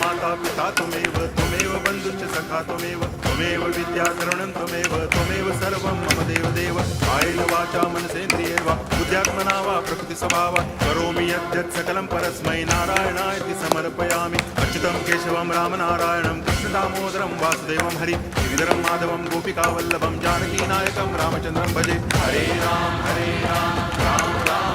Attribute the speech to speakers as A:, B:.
A: माता पिता त्वमेव त्वमेव बन्धुश्च सखा त्वमेव त्वमेव विद्या शरणं त्वमेव सर्वं मम देव कायेन वाचा मनसेन्द्रिये वा बुद्ध्यात्मना वा प्रकृतिस्वभावात् करोमि यद्यत् सकलं परस्मै नारायणायति समर्पयामि अच्युतं केशवं रामनारायणं कृष्णदामोदरं वासुदेवं हरि गिरिधरं माधवं गोपिकावल्लभं जानकीनायकं रामचन्द्रं भजे हरे राम राम राम